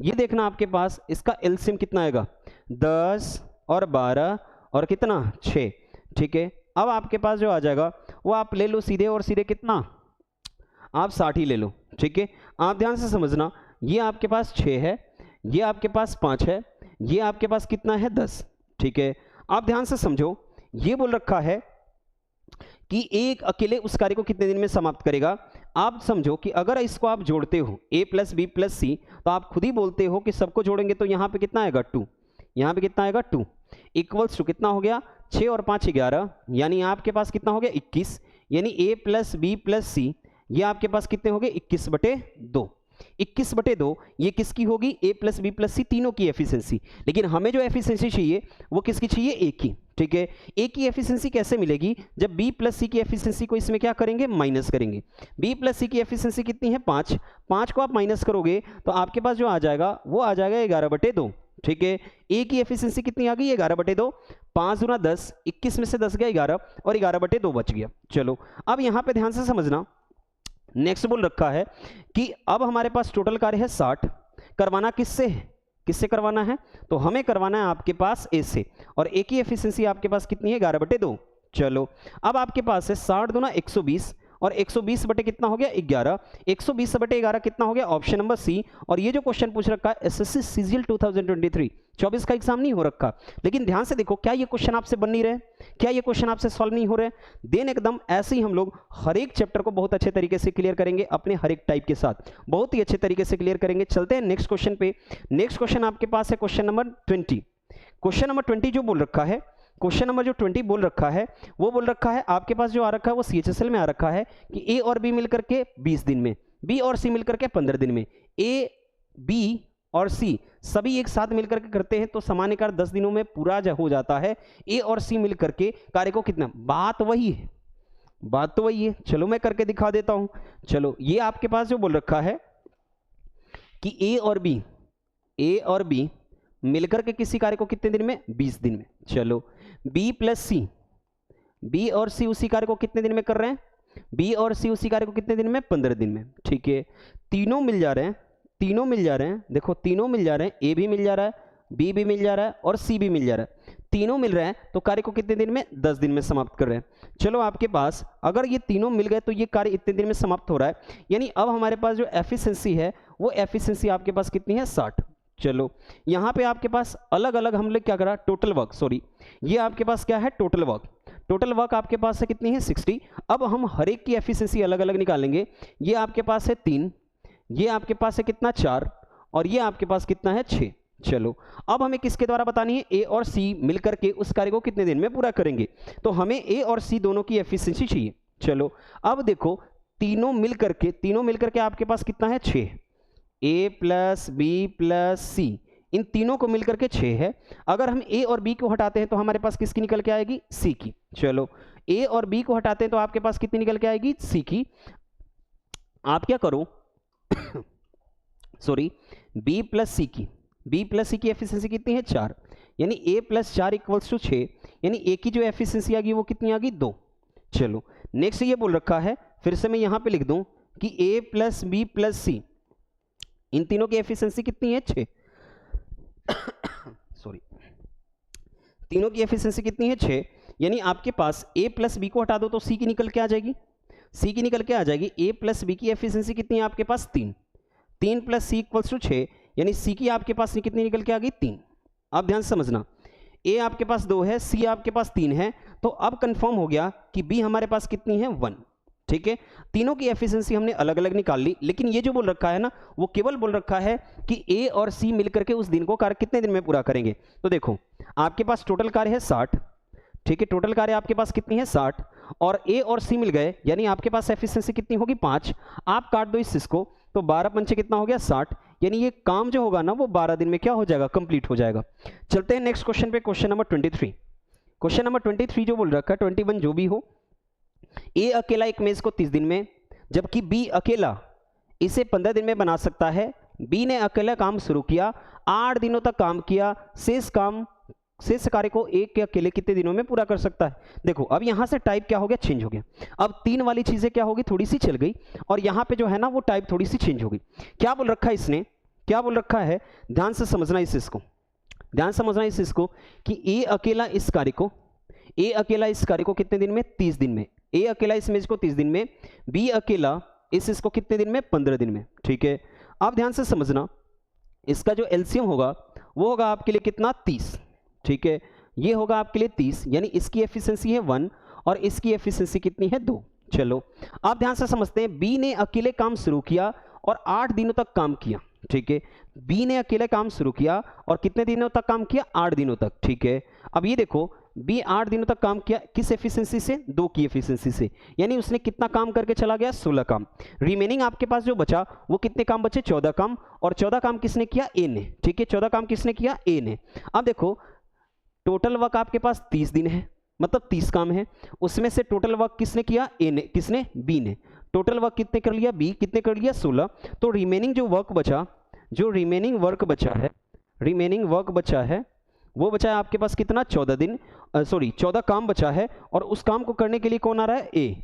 ये देखना आपके पास इसका एलसीएम कितना आएगा? 10 और 12 और कितना? 6। ठीक है, अब आपके पास जो आ जाएगा वो आप ले लो सीधे, और सीधे कितना? आप 60 ही ले लो। ठीक है, आप ध्यान से समझना, ये आपके पास 6 है, ये आपके पास 5 है, ये आपके पास कितना है? 10। ठीक है, आप ध्यान से समझो, ये बोल रखा है कि एक अकेले उस कार्य को कितने दिन में समाप्त करेगा। आप समझो कि अगर इसको आप जोड़ते हो ए प्लस बी प्लस सी, तो आप खुद ही बोलते हो कि सबको जोड़ेंगे तो यहाँ पे कितना आएगा? 2। यहाँ पे कितना आएगा? 2 इक्वल्स टू कितना हो गया? 6 और 5 11, यानी आपके पास कितना हो गया? 21। यानी ए प्लस बी प्लस सी ये आपके पास कितने हो गए? 21/2। 21/2 ये किसकी होगी? ए प्लस बी प्लस सी तीनों की एफिशिएंसी। लेकिन हमें जो एफिशिएंसी चाहिए वो किसकी चाहिए? ए की। ठीक है, ए की एफिशिएंसी कैसे मिलेगी? जब बी प्लस सी की एफिशिएंसी को इसमें क्या करेंगे? माइनस करेंगे। बी प्लस सी की एफिशिएंसी कितनी है? 5। 5 को आप माइनस करोगे तो आपके पास जो आ जाएगा वो आ जाएगा 11/2। ठीक है, ए की एफिशिएंसी कितनी आ गई? 11/2। 5 दूना 10, 21 में से 10 गया 11 और 11/2 बच गया। चलो अब यहां पे ध्यान से समझना, नेक्स्ट बोल रखा है कि अब हमारे पास टोटल कार्य है 60। करवाना किससे है? किससे करवाना है? तो हमें करवाना है आपके पास ए से, और ए की एफिशिएंसी आपके पास कितनी है? 11/2। चलो अब आपके पास है 60 दूना 120, और 120 बटे कितना हो गया? 11। 120/11 कितना हो गया? Option number C. और ये जो क्वेश्चन पूछ रखा है एसएससी सीजीएल 2023 24 का एग्जाम नहीं हो रखा, लेकिन ध्यान से देखो, क्या ये क्वेश्चन आपसे बन नहीं रहे? क्या ये क्वेश्चन आपसे सॉल्व नहीं हो रहे? देन एकदम ऐसे ही हम लोग हर एक चैप्टर को बहुत अच्छे तरीके से क्लियर करेंगे, अपने हर एक टाइप के साथ बहुत ही अच्छे तरीके से क्लियर करेंगे। चलते हैं नेक्स्ट क्वेश्चन पे। नेक्स्ट क्वेश्चन आपके पास है क्वेश्चन नंबर 20। क्वेश्चन नंबर 20 जो बोल रखा है, क्वेश्चन नंबर जो 20 बोल रखा है वो बोल रखा है आपके पास जो आ रखा है वो सीएचएसएल में आ रखा है कि ए और बी मिलकर के 20 दिन में, बी और सी मिलकर के 15 दिन में। ए बी और सी सभी एक साथ मिलकर के करते हैं तो सामान्य कार्य 10 दिनों में पूरा हो जाता है। ए और सी मिलकर के कार्य को कितना? बात वही है, बात तो वही है। चलो मैं करके दिखा देता हूं। चलो ये आपके पास जो बोल रखा है कि ए और बी मिलकर के किसी कार्य को कितने दिन में? 20 दिन में। चलो बी प्लस सी बी और सी उसी कार्य को कितने दिन में कर रहे हैं? बी और सी उसी कार्य को कितने दिन में? 15 दिन में। ठीक है, तीनों मिल जा रहे हैं, तीनों मिल जा रहे हैं, देखो तीनों मिल जा रहे हैं, ए भी मिल जा रहा है, बी भी मिल जा रहा है और सी भी मिल जा रहा है, तीनों मिल रहे हैं, तो कार्य को कितने दिन में? 10 दिन में समाप्त कर रहे हैं। चलो आपके पास अगर ये तीनों मिल गए तो ये कार्य इतने दिन में समाप्त हो रहा है, यानी अब हमारे पास जो एफिशिएंसी है वो एफिशिएंसी आपके पास कितनी है? 60। चलो यहाँ पे आपके पास अलग अलग हम लोग क्या करा? टोटल वर्क, सॉरी ये आपके पास क्या है? Total work. टोटल वर्क आपके पास है कितनी है? 60। अब हम हर एक की एफिशिएंसी अलग अलग निकालेंगे। ये आपके पास है 3, ये आपके पास है कितना? 4, और ये आपके पास कितना है? 6। चलो अब हमें किसके द्वारा बतानी है? ए और सी मिलकर के उस कार्य को कितने दिन में पूरा करेंगे, तो हमें ए और सी दोनों की एफिशिएंसी चाहिए। चलो अब देखो तीनों मिलकर के आपके पास कितना है? 6। ए प्लस बी प्लस सी, इन तीनों को मिलकर के 6 है। अगर हम ए और बी को हटाते हैं तो हमारे पास किसकी निकल के आएगी? सी की। चलो ए और बी को हटाते हैं तो आपके पास कितनी निकल के आएगी? सी की। आप क्या करो सॉरी बी प्लस सी की, बी प्लस सी की एफिशिएंसी कितनी है? 4, यानी ए प्लस 4 इक्वल्स टू 6, यानी ए की जो एफिशिएंसी आ गई वो कितनी आ गई? 2। चलो नेक्स्ट ये बोल रखा है, फिर से मैं यहां पे लिख दूं कि ए प्लस बी प्लस सी, इन तीनों की एफिशिएंसी कितनी है? 6 सॉरी, तीनों की एफिशिएंसी कितनी है? 6, यानी आपके पास ए प्लस बी को हटा दो तो सी की निकल के आ जाएगी, सी की निकल के आ जाएगी। ए प्लस बी की एफिशिएंसी कितनी है आपके पास? 3, 3 प्लस सी इक्वल्स टू 6, यानी सी की आपके पास कितनी निकल के आ गई? 3। अब ध्यान से समझना, ए आपके पास 2 है, सी आपके पास 3 है, तो अब कंफर्म हो गया कि बी हमारे पास कितनी है? 1। ठीक है, तीनों की एफिशिएंसी हमने अलग अलग निकाल ली, लेकिन ये जो बोल रखा है ना वो केवल बोल रखा है कि ए और सी मिलकर के उस दिन को कार्य कितने दिन में पूरा करेंगे। तो देखो आपके पास टोटल कार्य है 60। ठीक है, टोटल कार्य आपके पास कितनी है? 60, और ए और सी मिल गए, यानी आपके पास एफिशिएंसी कितनी होगी? 5। आप काट दो इस को, तो 12 पंचे कितना हो गया? 60, यानी ये काम जो होगा ना वो 12 दिन में क्या हो जाएगा? कंप्लीट हो जाएगा। चलते हैं नेक्स्ट क्वेश्चन पे, क्वेश्चन नंबर 23। क्वेश्चन नंबर 23 जो बोल रखा है, 21 जो भी हो, ए अकेला एक मेज को 30 दिन में, जबकि बी अकेला इसे 15 दिन में बना सकता है। बी ने अकेला काम शुरू किया, 8 दिनों तक काम किया, शेष कार्य को एक के अकेले कितने दिनों में पूरा कर सकता है? देखो अब यहां से टाइप क्या हो गया? चेंज हो गया। अब 3 वाली चीजें क्या होगी? थोड़ी सी चल गई, और यहां पे जो है ना वो टाइप थोड़ी सी चेंज हो गई। क्या बोल रखा है इसने? क्या बोल रखा है? ध्यान से समझना इस चीज को, ध्यान समझना इस चीज को कि ए अकेला इस कार्य को कितने दिन में? 30 दिन में। ए अकेला इस मेज को 30 दिन में, बी अकेला इसको कितने दिन में? 15 दिन में। ठीक है, अब ध्यान से समझना, इसका जो एलसीएम होगा वो होगा आपके लिए कितना? 30। ठीक है, ये होगा आपके लिए 30, यानी इसकी एफिशिएंसी है 1 और इसकी एफिशिएंसी कितनी है? 2। चलो आप ध्यान से समझते हैं, बी ने अकेले काम शुरू किया और 8 दिनों तक काम किया। ठीक है, बी ने अकेले काम शुरू किया और कितने दिनों तक काम किया? 8 दिनों तक। ठीक है, अब ये देखो बी 8 दिनों तक काम किया, किस एफिशिएंसी से? 2 की एफिशिएंसी से, यानी उसने कितना काम करके चला गया? 16 काम। रिमेनिंग आपके पास जो बचा वो कितने काम बचे? 14 काम, और 14 काम किसने किया? ए ने। ठीक है, 14 काम किसने किया? ए ने। अब देखो टोटल वर्क आपके पास 30 दिन है, मतलब 30 काम है, उसमें से टोटल वर्क किसने किया? ए ने। किसने? बी ने। टोटल वर्क कितने कर लिया? बी। कितने कर लिया? 16। तो रिमेनिंग जो वर्क बचा, जो रिमेनिंग वर्क बचा है वो बचा है आपके पास कितना? 14 दिन, 14 काम बचा है, और उस काम को करने के लिए कौन आ रहा है? ए।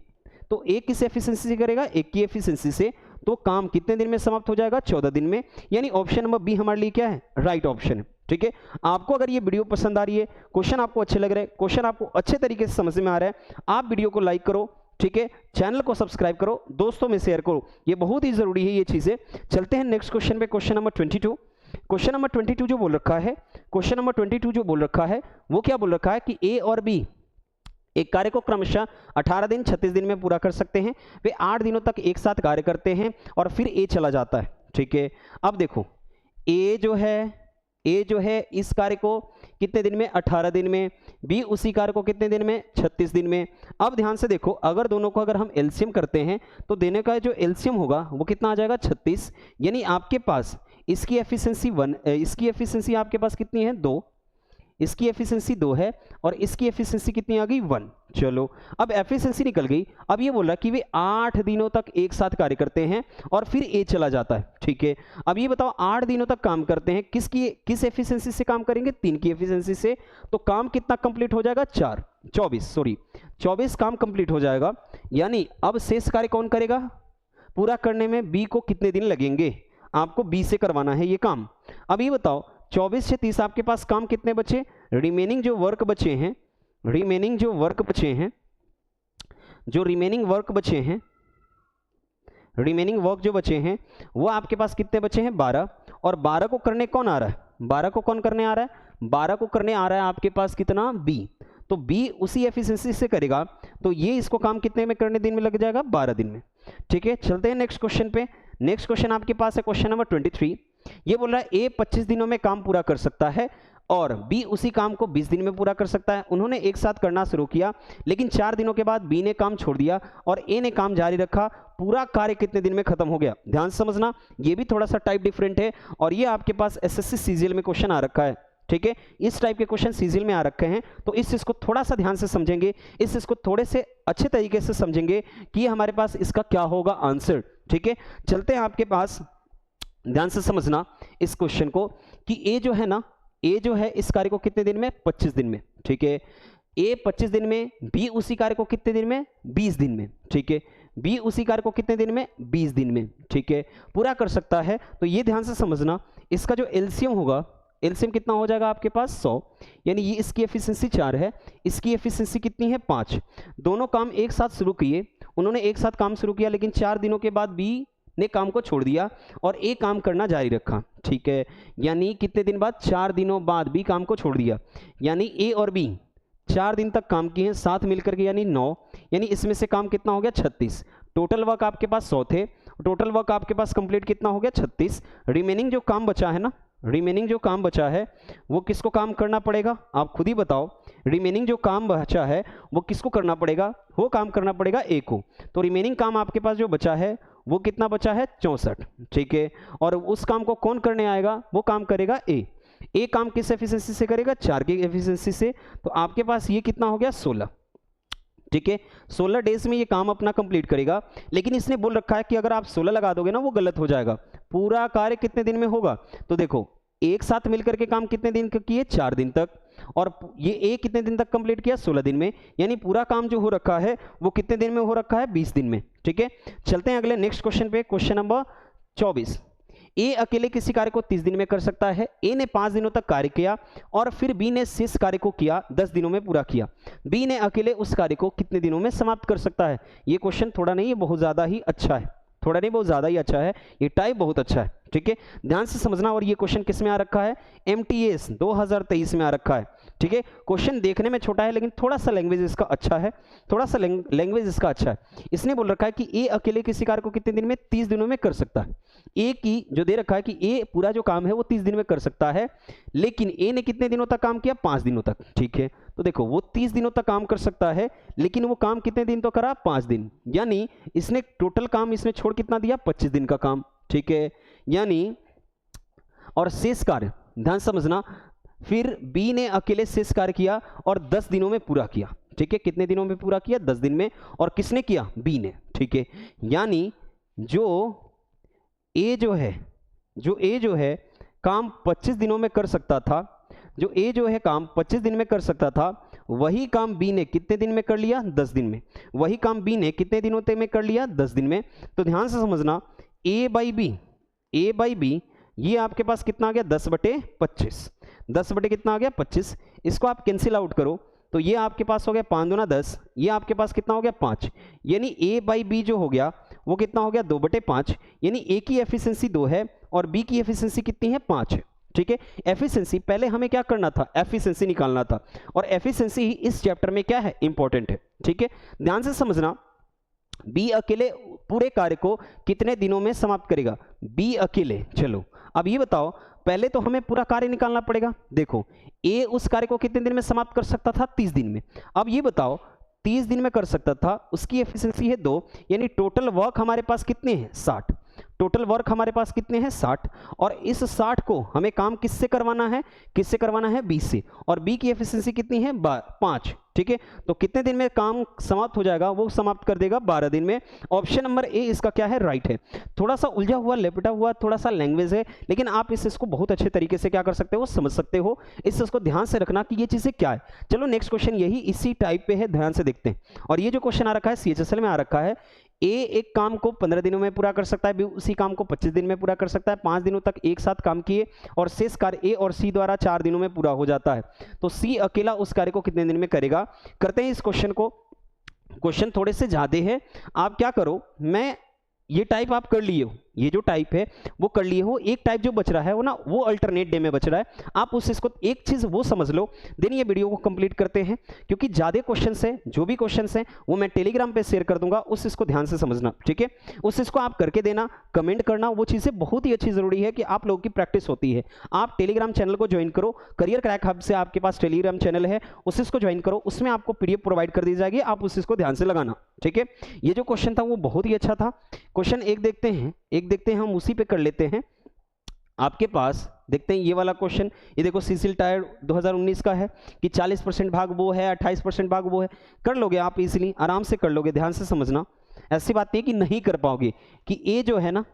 तो ए किस एफिशिएंसी से करेगा? एक की एफिशिएंसी से। तो काम कितने दिन में समाप्त हो जाएगा? 14 दिन में, यानी ऑप्शन नंबर बी हमारे लिए क्या है? राइट ऑप्शन है। ठीक है, आपको अगर ये वीडियो पसंद आ रही है, क्वेश्चन आपको अच्छे लग रहे हैं, क्वेश्चन आपको अच्छे तरीके से समझ में आ रहा है, आप वीडियो को लाइक करो। ठीक है, चैनल को सब्सक्राइब करो, दोस्तों में शेयर करो, ये बहुत ही जरूरी है ये चीजें। चलते हैं नेक्स्ट क्वेश्चन पे, क्वेश्चन नंबर 22। क्वेश्चन नंबर 22 जो बोल रखा है, क्वेश्चन नंबर 22 जो बोल रखा है वो क्या बोल रखा है कि ए और बी एक कार्य को क्रमशः 18 दिन 36 दिन में पूरा कर सकते हैं। वे 8 दिनों तक एक साथ कार्य करते हैं और फिर ए चला जाता है। ठीक है, अब देखो ए जो है इस कार्य को कितने दिन में? 18 दिन में। बी उसी कार्य को कितने दिन में? 36 दिन में। अब ध्यान से देखो, अगर दोनों को अगर हम एलसीएम करते हैं तो देने का जो एलसीएम होगा वो कितना आ जाएगा? 36, यानी आपके पास इसकी एफिशिएंसी 1, इसकी एफिशिएंसी आपके पास कितनी है? 2, इसकी एफिशिएंसी 2 है और इसकी एफिशिएंसी कितनी आ गई 1। चलो अब एफिशिएंसी निकल गई। अब ये बोल रहा कि वे 8 दिनों तक एक साथ कार्य करते हैं और फिर ए चला जाता है। ठीक है, अब ये बताओ 8 दिनों तक काम करते हैं, किस एफिशिएंसी से काम करेंगे? 3 की एफिशिएंसी से। तो काम कितना कंप्लीट हो जाएगा? 24 काम कंप्लीट हो जाएगा। यानी अब शेष कार्य कौन करेगा? पूरा करने में बी को कितने दिन लगेंगे? आपको बी से करवाना है ये काम। अब ये बताओ 24 से 30 आपके पास काम कितने बचे? रिमेनिंग जो वर्क बचे हैं, रिमेनिंग वर्क जो बचे हैं वो आपके पास कितने बचे हैं? 12। और 12 को करने कौन आ रहा है? 12 को कौन करने आ रहा है? 12 को करने आ रहा है आपके पास कितना? बी। तो बी उसी एफिशिएंसी से करेगा, तो ये इसको काम कितने में करने दिन में लग जाएगा? 12 दिन में। ठीक है, चलते हैं नेक्स्ट क्वेश्चन पे। नेक्स्ट क्वेश्चन आपके पास है क्वेश्चन नंबर 23। ये बोल रहा है ए 25 दिनों में काम पूरा कर सकता है और बी उसी काम को 20 दिन में पूरा कर सकता है। उन्होंने एक साथ करना शुरू किया, लेकिन 4 दिनों के बाद बी ने काम छोड़ दिया और ए ने काम जारी रखा। पूरा कार्य कितने दिन में खत्म हो गया? ध्यान से समझना, ये भी थोड़ा सा टाइप डिफरेंट है और ये आपके पास एसएससी सीजीएल में क्वेश्चन आ रखा है। ठीक है, इस टाइप के क्वेश्चन सीजीएल में आ रखे हैं, तो इस चीज को थोड़ा सा ध्यान से समझेंगे, इस चीज को थोड़े से अच्छे तरीके से समझेंगे कि हमारे पास इसका क्या होगा आंसर। ठीक है, चलते हैं आपके पास, ध्यान से समझना इस क्वेश्चन को कि ए जो है ना, ए जो है इस कार्य को कितने दिन में? 25 दिन में। ठीक है, ए 25 दिन में, बी उसी कार्य को कितने दिन में? 20 दिन में। ठीक है, बी उसी कार्य को कितने दिन में? 20 दिन में। ठीक है, पूरा कर सकता है। तो ये ध्यान से समझना, इसका जो एलसीएम होगा, एलसीएम कितना हो जाएगा आपके पास? 100। यानी ये इसकी एफिशिएंसी 4 है, इसकी एफिशिएंसी कितनी है? 5। दोनों काम एक साथ शुरू किए, उन्होंने एक साथ काम शुरू किया, लेकिन 4 दिनों के बाद बी ने काम को छोड़ दिया और ए काम करना जारी रखा। ठीक है, यानी कितने दिन बाद? 4 दिनों बाद बी काम को छोड़ दिया। यानी ए और बी 4 दिन तक काम किए साथ मिलकर के, यानी 9। यानी इसमें से काम कितना हो गया? 36। टोटल वर्क आपके पास 100 थे, टोटल वर्क आपके पास कंप्लीट कितना हो गया? 36। रिमेनिंग जो काम बचा है ना, रिमेनिंग जो काम बचा है वो किसको काम करना पड़ेगा? आप खुद ही बताओ। रिमेनिंग जो काम बचा है वो किसको करना पड़ेगा? वो काम करना पड़ेगा ए को। तो रिमेनिंग काम आपके पास जो बचा है वो कितना बचा है? 64। ठीक है, और उस काम को कौन करने आएगा? वो काम करेगा ए। ए काम किस एफिशिएंसी से करेगा? 4 की एफिशिएंसी से। तो आपके पास ये कितना हो गया? 16। ठीक है, 16 डेज में ये काम अपना कंप्लीट करेगा, लेकिन इसने बोल रखा है कि अगर आप 16 लगा दोगे ना वो गलत हो जाएगा। पूरा कार्य कितने दिन में होगा? तो देखो एक साथ मिलकर के काम कितने दिन किए? 4 दिन तक। और ये ए कितने दिन तक कंप्लीट किया? 16 दिन में। यानी पूरा काम जो हो रखा है वो कितने दिन में हो रखा है? 20 दिन में। ठीक है, चलते हैं अगले नेक्स्ट क्वेश्चन पे, क्वेश्चन नंबर 24। ए अकेले किसी कार्य को 30 दिन में कर सकता है। ए ने 5 दिनों तक कार्य किया और फिर बी ने शेष कार्य को किया 10 दिनों में पूरा किया। बी ने अकेले उस कार्य को कितने दिनों में समाप्त कर सकता है? ये क्वेश्चन थोड़ा नहीं, ये बहुत ज्यादा ही अच्छा है, थोड़ा नहीं बहुत ज्यादा ही अच्छा है, ये टाइप बहुत अच्छा है। ठीक है, ध्यान से समझना। और ये क्वेश्चन किस में आ रखा है? एमटीएस 2023 में आ रखा है। ठीक है, क्वेश्चन देखने में छोटा है लेकिन थोड़ा सा लैंग्वेज इसका अच्छा है, थोड़ा सा लैंग्वेज इसका अच्छा है। इसने बोल रखा है कि ए अकेले किसी कार्य को कितने दिन में? 30 दिनों में कर सकता है। ए की जो दे रखा है कि ए पूरा जो काम है वो 30 दिन में कर सकता है, लेकिन ए ने कितने दिनों तक काम किया? 5 दिनों तक। ठीक है, तो देखो वो 30 दिनों तक काम कर सकता है, लेकिन वो काम कितने दिन तो करा? 5 दिन। यानी इसने टोटल काम इसमें छोड़ कितना दिया? 25 दिन का काम। ठीक है, यानी और शेष कार्य ध्यान समझना, फिर बी ने अकेले शेष कार्य किया और 10 दिनों में पूरा किया। ठीक है, कितने दिनों में पूरा किया? 10 दिन में। और किसने किया? बी ने। ठीक है, यानी जो ए जो है काम 25 दिनों में कर सकता था, जो ए जो है काम 25 दिन में कर सकता था, वही काम बी ने कितने दिन में कर लिया? 10 दिन में। वही काम बी ने कितने दिनों तक में कर लिया? 10 दिन में। तो ध्यान से समझना, ए बाई बी ये आपके पास कितना आ गया? 10/25। 10 कितना आ गया? 25। इसको आप कैंसिल आउट करो तो ये आपके पास हो गया 5 दूना 10, ये आपके पास कितना हो गया? 5। यानी ए बाई बी जो हो गया वो कितना हो गया? 2/5। यानी ए की एफिशिएंसी 2 है और बी की एफिशिएंसी कितनी है? 5 है। ठीक है, एफिशिएंसी पहले हमें क्या करना था? एफिशिएंसी निकालना था, और एफिशिएंसी ही इस चैप्टर में क्या है? इंपॉर्टेंट है। ठीक है, ध्यान से समझना, बी अकेले पूरे कार्य को कितने दिनों में समाप्त करेगा? बी अकेले। चलो अब ये बताओ, पहले तो हमें पूरा कार्य निकालना पड़ेगा। देखो ए उस कार्य को कितने दिन में समाप्त कर सकता था? 30 दिन में। अब ये बताओ 30 दिन में कर सकता था, उसकी एफिशिएंसी है 2, यानी टोटल वर्क हमारे पास कितने हैं? 60। टोटल वर्क हमारे पास कितने हैं 60, और इस 60 को हमें काम किससे करवाना है, किससे करवाना है, बी से, और बी की एफिशिएंसी कितनी है 5, ठीक है। तो कितने दिन में काम समाप्त हो जाएगा, वो समाप्त कर देगा 12 दिन में। ऑप्शन नंबर ए इसका क्या है, राइट है। थोड़ा सा उलझा हुआ लेपटा हुआ थोड़ा सा लैंग्वेज है, लेकिन आप इसको बहुत अच्छे तरीके से क्या कर सकते हो, समझ सकते हो। इसको ध्यान से रखना कि ये चीजें क्या है। चलो नेक्स्ट क्वेश्चन यही इसी टाइप पे है, ध्यान से देखते हैं। और ये जो क्वेश्चन आ रखा है CHSL में आ रखा है, ए एक काम को 15 दिनों में पूरा कर सकता है, बी उसी काम को 25 दिन में पूरा कर सकता है, 5 दिनों तक एक साथ काम किए और शेष कार्य ए और सी द्वारा 4 दिनों में पूरा हो जाता है। तो सी अकेला उस कार्य को कितने दिन में करेगा। करते हैं इस क्वेश्चन को। क्वेश्चन थोड़े से ज्यादा है, आप क्या करो, मैं ये टाइप आप कर लिए हो, ये जो टाइप है वो कर लिए हो, एक टाइप जो बच रहा है वो ना, वो अल्टरनेट डे में बच रहा है। आप इसको एक चीज वो समझ लो, देन ये वीडियो को कंप्लीट करते हैं, क्योंकि ज्यादा क्वेश्चंस है, जो भी क्वेश्चंस हैं वो मैं टेलीग्राम पे शेयर कर दूंगा, उस इसको ध्यान से समझना, ठीक है। उस इसको आप करके देना, कमेंट करना, वो चीजें बहुत ही अच्छी जरूरी है कि आप लोगों की प्रैक्टिस होती है। आप टेलीग्राम चैनल को ज्वाइन करो, करियर क्रैक हब से आपके पास टेलीग्राम चैनल है, उस इसको ज्वाइन करो, उसमें आपको PDF प्रोवाइड कर दी जाएगी, आप उस इसको ध्यान से लगाना, ठीक है। ये जो क्वेश्चन था वो बहुत ही अच्छा था। क्वेश्चन एक देखते हैं, हम उसी पे कर लेते हैं। आपके पास देखते हैं ये वाला क्वेश्चन, ये देखो CCL टायर 2019 का है कि 40% भाग वो है, 28% भाग वो है। कर लोगे आप इजीली, आराम से कर लोगे, ध्यान से समझना। ऐसी बात नहीं कि नहीं कर पाओगे, कि ए जो है ना,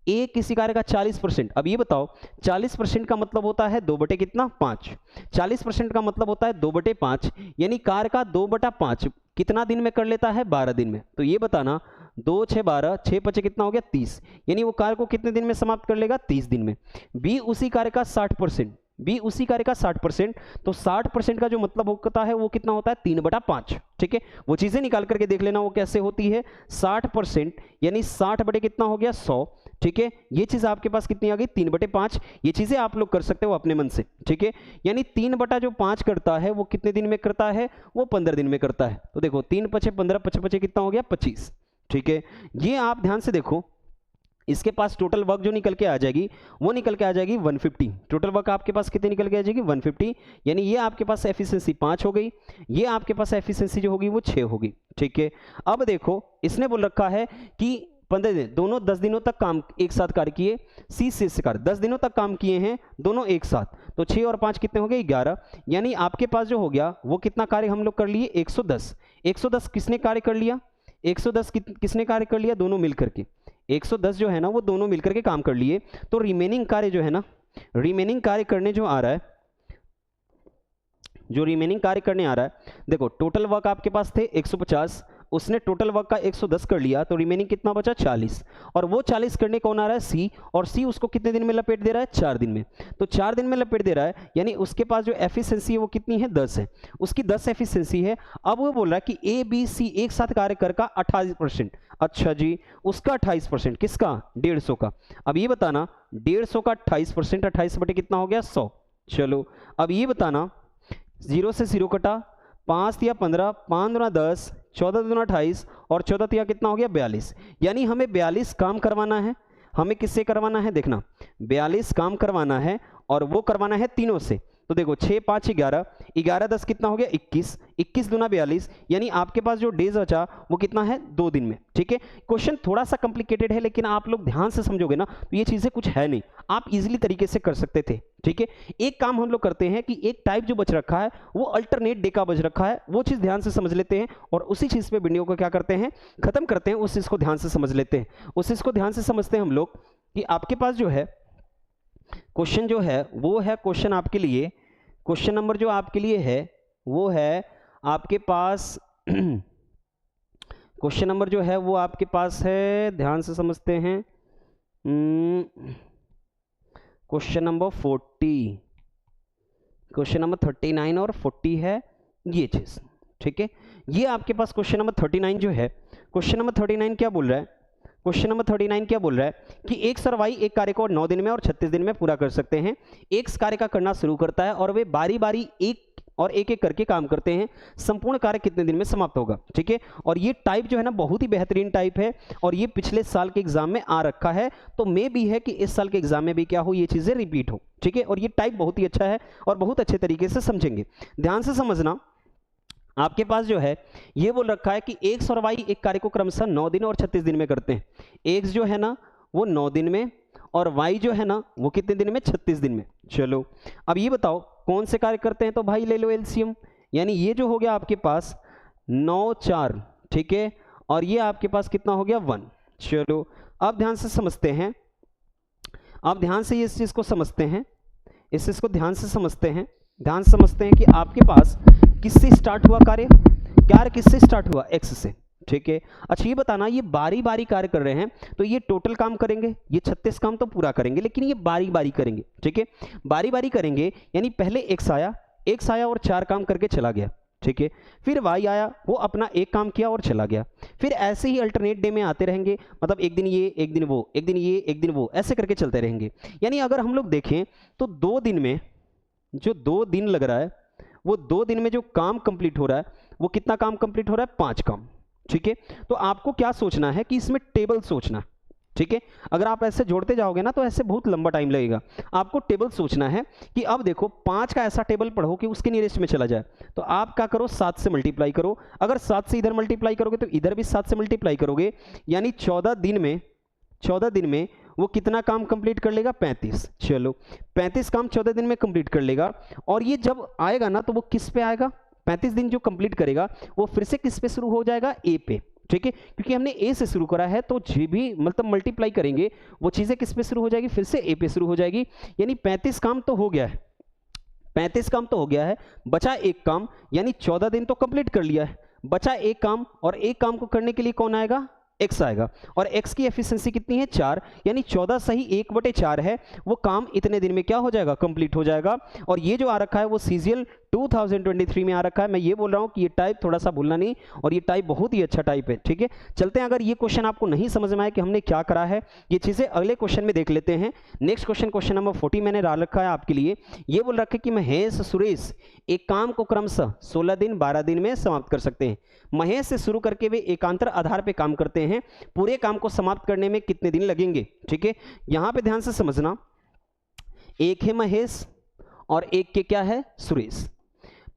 ए किसी कार्य का 40%। अब ये बताओ 40% का मतलब होता है 2 बटे कितना 5, 40% का मतलब होता है 2/5, यानी कार्य का 2/5 कितना दिन में कर लेता है, 12 दिन में। तो ये बताना 2 6 12, 6 5 कितना हो गया 30, यानी वो कार्य को कितने दिन में समाप्त कर लेगा, 30 दिन में। बी उसी कार्य का 60%, बी उसी कार्य का 60%, तो 60% का जो मतलब होता है वो कितना होता है 3/5, ठीक है। वो चीजें निकाल करके देख लेना वो कैसे होती है। 60% यानी 60 बटे कितना हो गया 100, ठीक है। ये चीज आपके पास कितनी आ गई 3/5। ये चीजें आप लोग कर सकते हो अपने मन से, ठीक है। यानी 3/5 करता है वो कितने दिन में करता है, वो 15 दिन में करता है। तो देखो 3 5 15, 5 5 कितना हो गया 25, ठीक है। ये आप ध्यान से देखो, इसके पास टोटल वर्क जो निकल के आ जाएगी वो निकल के आ जाएगी 150। टोटल वर्क आपके पास कितनी निकल के आ जाएगी 150, यानी ये आपके पास एफिशिएंसी 5 हो गई, ये आपके पास एफिशिएंसी जो होगी वो 6 होगी, ठीक है। अब देखो इसने बोल रखा है कि 15 दिन, दोनों 10 दिनों तक काम एक साथ कार्य किए, सी से कार्य 10 दिनों तक काम किए हैं दोनों एक साथ, तो 6 और 5 कितने हो गए 11, यानी आपके पास जो हो गया वो कितना कार्य हम लोग कर लिए 110। 110 किसने कार्य कर लिया, 110 किसने कार्य कर लिया, दोनों मिलकर के 110 जो है ना वो दोनों मिलकर के काम कर लिए। तो रिमेनिंग कार्य जो है ना, रिमेनिंग कार्य करने जो आ रहा है, जो रिमेनिंग कार्य करने आ रहा है, देखो टोटल वर्क आपके पास थे 150, उसने टोटल वर्क का 110 कर लिया, तो रिमेनिंग कितना बचा 40, और वो 40 करने कौन आ रहा है सी, और सी उसको कितने दिन में लपेट दे रहा है 4 दिन में। तो 4 दिन में लपेट दे रहा है, यानी उसके पास जो एफिशिएंसी है वो कितनी है 10 है, उसकी 10 एफिशिएंसी है। अब वो बोल रहा है कि ए बी सी एक साथ कार्य कर का 28%। अच्छा जी, उसका 28%, किसका 150 का। अब ये बताना 150 का 28%, 28 बटे कितना हो गया 100। चलो अब ये बताना 0 से 0 कटा, 5 या 15, 5 दूना 10, 14 दूना 28, और 14 या कितना हो गया 42, यानी हमें 42 काम करवाना है। हमें किससे करवाना है, देखना 42 काम करवाना है, और वो करवाना है तीनों से। तो देखो 6 5 11, 11 10 कितना हो गया 21, 21 दूना 42, यानी आपके पास जो डेज बचा वो कितना है 2 दिन में, ठीक है। क्वेश्चन थोड़ा सा कॉम्प्लिकेटेड है, लेकिन आप लोग ध्यान से समझोगे ना तो ये चीजें कुछ है नहीं, आप इजीली तरीके से कर सकते थे, ठीक है। एक काम हम लोग करते हैं कि एक टाइप जो बच रखा है वो अल्टरनेट डे का बच रखा है, वो चीज ध्यान से समझ लेते हैं, और उसी चीज पे वीडियो को क्या करते हैं खत्म करते हैं। उस चीज को ध्यान से समझ लेते हैं, उस चीज को ध्यान से समझते हैं हम लोग कि आपके पास जो है क्वेश्चन जो है वो है, क्वेश्चन आपके लिए, क्वेश्चन नंबर जो आपके लिए है वो है आपके पास क्वेश्चन नंबर जो है वो आपके पास है, ध्यान से समझते हैं, क्वेश्चन नंबर 40, क्वेश्चन नंबर 39 और 40 है ये चीज, ठीक है। ये आपके पास क्वेश्चन नंबर 39 जो है, क्वेश्चन नंबर 39 क्या बोल रहा है, क्वेश्चन नंबर 39 क्या बोल रहा है कि एक सरवाई एक कार्य को 9 दिन में और 36 दिन में पूरा कर सकते हैं। एक कार्य का करना शुरू करता है और वे बारी बारी एक एक करके काम करते हैं। संपूर्ण कार्य कितने दिन में समाप्त होगा, ठीक है। और ये टाइप जो है ना बहुत ही बेहतरीन टाइप है, और ये पिछले साल के एग्जाम में आ रखा है, तो मे भी है कि इस साल के एग्जाम में भी क्या हो, ये चीजें रिपीट हो, ठीक है। और ये टाइप बहुत ही अच्छा है और बहुत अच्छे तरीके से समझेंगे, ध्यान से समझना। आपके पास जो है ये बोल रखा है कि एक सरवाई एक कार्य को क्रमशः 9 दिन और 36 दिन में करते हैं। एक्स जो है ना वो 9 दिन में, और y जो है ना वो कितने दिन में, 36 दिन में। चलो अब ये बताओ कौन से कार्य करते हैं, तो भाई ले लो एलसीएम, यानी ये जो हो गया आपके पास 9 4, ठीक है, और ये आपके पास कितना हो गया 1। चलो अब ध्यान से समझते हैं, आप ध्यान से इस चीज को समझते हैं, इस चीज को ध्यान से समझते हैं, ध्यान से समझते हैं कि आपके पास किससे स्टार्ट हुआ कार्य, कार्य किससे स्टार्ट हुआ, एक्स से, ठीक है। अच्छा ये बताना, ये बारी बारी कार्य कर रहे हैं तो ये टोटल काम करेंगे, ये 36 काम तो पूरा करेंगे, लेकिन ये बारी बारी करेंगे, ठीक है, बारी बारी करेंगे, यानी पहले एक्स आया और 4 काम करके चला गया, ठीक है, फिर वाई आया, वो अपना एक काम किया और चला गया, फिर ऐसे ही अल्टरनेट डे में आते रहेंगे, मतलब एक दिन ये एक दिन वो, एक दिन ये एक दिन वो, ऐसे करके चलते रहेंगे। यानी अगर हम लोग देखें तो 2 दिन में जो 2 दिन लग रहा है, वो 2 दिन में जो काम कंप्लीट हो रहा है वो कितना काम कंप्लीट हो रहा है, 5 काम, ठीक है। तो आपको क्या सोचना है कि इसमें टेबल सोचना, ठीक है, अगर आप ऐसे जोड़ते जाओगे ना तो ऐसे बहुत लंबा टाइम लगेगा, आपको टेबल सोचना है कि अब देखो 5 का ऐसा टेबल पढ़ो कि उसके नियरेस्ट में चला जाए, तो आप क्या करो 7 से मल्टीप्लाई करो, अगर 7 से इधर मल्टीप्लाई करोगे तो इधर भी 7 से मल्टीप्लाई करोगे, यानी 14 दिन में वो कितना काम कंप्लीट कर लेगा, 35। चलो 35 काम 14 दिन में कंप्लीट कर लेगा, और ये जब आएगा ना तो वो किस पे आएगा, 35 दिन जो कंप्लीट करेगा वो फिर से किस पे शुरू हो जाएगा, ए पे, ठीक है, क्योंकि हमने ए से शुरू करा है तो जो भी मतलब मल्टीप्लाई करेंगे वो चीजें किस पे शुरू हो जाएगी, फिर से ए पे शुरू हो जाएगी। यानी 35 काम तो हो गया है, 35 काम तो हो गया है, बचा एक काम, यानी 14 दिन तो कंप्लीट कर लिया है, बचा एक काम, और एक काम को करने के लिए कौन आएगा, x आएगा, और x की एफिशिएंसी कितनी है, 4, यानी 14 सही 1/4 है, वो काम इतने दिन में क्या हो जाएगा, कंप्लीट हो जाएगा। और ये जो आ रखा है वो सीजीएल 2023 में आ रखा है। मैं ये बोल रहा हूँ कि ये टाइप थोड़ा सा भूलना नहीं, और ये टाइप बहुत ही अच्छा टाइप है, ठीक है। चलते हैं, अगर ये क्वेश्चन आपको नहीं समझ में आए कि हमने क्या करा है, ये चीजें अगले क्वेश्चन में देख लेते हैं। नेक्स्ट क्वेश्चन नंबर 40 मैंने डाल रखा है आपके लिए। ये बोल रखा है कि महेश सुरेश एक काम को क्रमशः 16 दिन 12 दिन में समाप्त कर सकते हैं। महेश से शुरू करके वे एकांतर आधार पे काम करते हैं, पूरे काम को समाप्त करने में कितने दिन लगेंगे, ठीक है। यहां पे ध्यान से समझना, एक है महेश और एक के क्या है, सुरेश,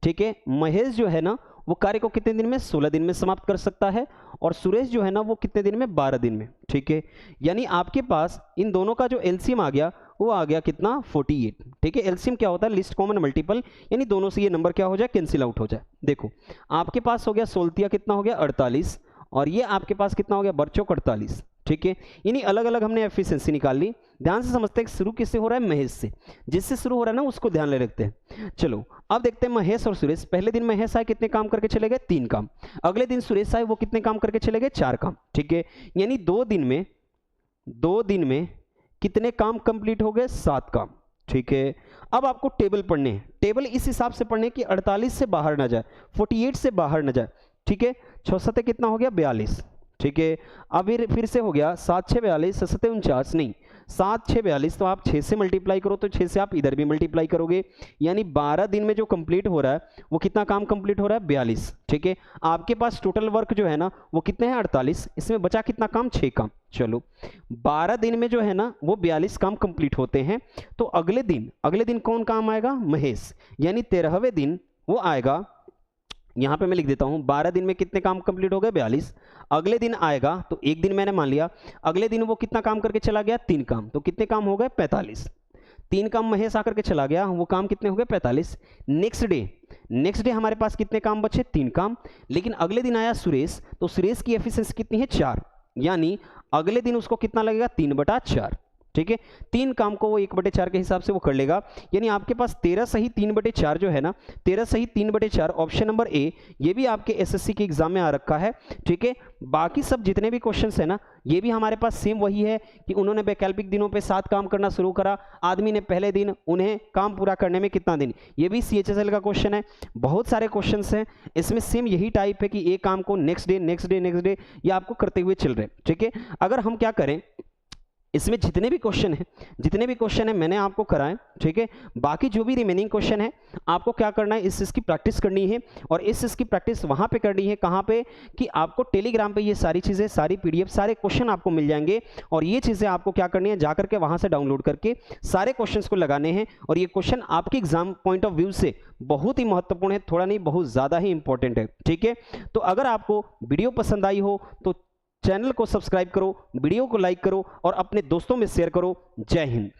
ठीक है। महेश जो है ना वो कार्य को कितने दिन में, 16 दिन में समाप्त कर सकता है, और सुरेश जो है ना वो कितने दिन में, 12 दिन में, ठीक है। यानी आपके पास इन दोनों का जो एलसीएम आ गया वो आ गया कितना, 48, ठीक है। एलसीएम क्या होता है, लिस्ट कॉमन मल्टीपल, यानी दोनों से ये नंबर क्या हो जाए, कैंसिल आउट हो जाए। देखो आपके पास हो गया 16 कितना हो गया, 48, और ये आपके पास कितना हो गया, बरचौक 48, ठीक है। यानी अलग अलग हमने एफिशिएंसी निकाल ली। ध्यान से समझते हैं शुरू किससे हो रहा है, महेश से, जिससे शुरू हो रहा है ना उसको ध्यान ले रखते हैं। चलो अब देखते हैं महेश और सुरेश। पहले दिन महेश आए, कितने काम करके चले गए, 3 काम। अगले दिन सुरेश आए, वो कितने काम करके चले गए, 4 काम, ठीक है। यानी 2 दिन में कितने काम कंप्लीट हो गए, 7 काम, ठीक है। अब आपको टेबल पढ़ने हैं, टेबल इस हिसाब से पढ़ने की 48 से बाहर ना जाए, 48 से बाहर ना जाए, ठीक है। 6 7 कितना हो गया, 42, ठीक है। अब फिर से हो गया 7 6 42, 7 7 49, नहीं 7 6 42, तो आप 6 से मल्टीप्लाई करो, तो 6 से आप इधर भी मल्टीप्लाई करोगे, यानी 12 दिन में जो कंप्लीट हो रहा है वो कितना काम कंप्लीट हो रहा है, 42, ठीक है। आपके पास टोटल वर्क जो है ना वो कितने हैं, 48, इसमें बचा कितना काम, 6 काम। चलो 12 दिन में जो है ना वो 42 काम कंप्लीट होते हैं, तो अगले दिन कौन काम आएगा, महेश, यानी 13वें दिन वो आएगा। यहां पे मैं लिख देता हूं, 12 दिन में कितने काम कंप्लीट हो गए, 42। अगले दिन आएगा तो एक दिन मैंने मान लिया, अगले दिन वो कितना काम करके चला गया, 3 काम, तो कितने काम हो गए, 45। 3 काम महेश आकर के चला गया, वो काम कितने हो गए, 45। नेक्स्ट डे हमारे पास कितने काम बचे, 3 काम। लेकिन अगले दिन आया सुरेश, तो सुरेश की एफिशिएंसी कितनी है, 4, यानी अगले दिन उसको कितना लगेगा, 3/4, ठीक है। 3 काम को वो 1/4 के हिसाब से वो कर लेगा, यानी आपके पास 13 सही 3/4 जो है ना, 13 सही 3/4 ऑप्शन नंबर ए, ये भी आपके एसएससी के एग्जाम में आ रखा है, ठीक है। बाकी सब जितने भी क्वेश्चंस है ना ये भी हमारे पास सेम वही है कि उन्होंने वैकल्पिक दिनों पे 7 काम करना शुरू करा, आदमी ने पहले दिन, उन्हें काम पूरा करने में कितना दिन, ये भी CHSL का क्वेश्चन है। बहुत सारे क्वेश्चंस हैं इसमें, सेम यही टाइप है कि एक काम को नेक्स्ट डे ये आपको करते हुए चल रहे, ठीक है। अगर हम क्या करें, इसमें जितने भी क्वेश्चन है मैंने आपको कराए, ठीक है। बाकी जो भी रिमेनिंग क्वेश्चन है आपको क्या करना है, इस चीज़ की प्रैक्टिस करनी है, और इस चीज़ की प्रैक्टिस वहाँ पे करनी है, कहाँ पे, कि आपको टेलीग्राम पे ये सारी चीज़ें, सारी PDF, सारे क्वेश्चन आपको मिल जाएंगे, और ये चीज़ें आपको क्या करनी है, जाकर के वहाँ से डाउनलोड करके सारे क्वेश्चन को लगाने हैं। और ये क्वेश्चन आपके एग्जाम पॉइंट ऑफ व्यू से बहुत ही महत्वपूर्ण है, थोड़ा नहीं बहुत ज़्यादा ही इंपॉर्टेंट है, ठीक है। तो अगर आपको वीडियो पसंद आई हो तो चैनल को सब्सक्राइब करो, वीडियो को लाइक करो और अपने दोस्तों में शेयर करो। जय हिंद।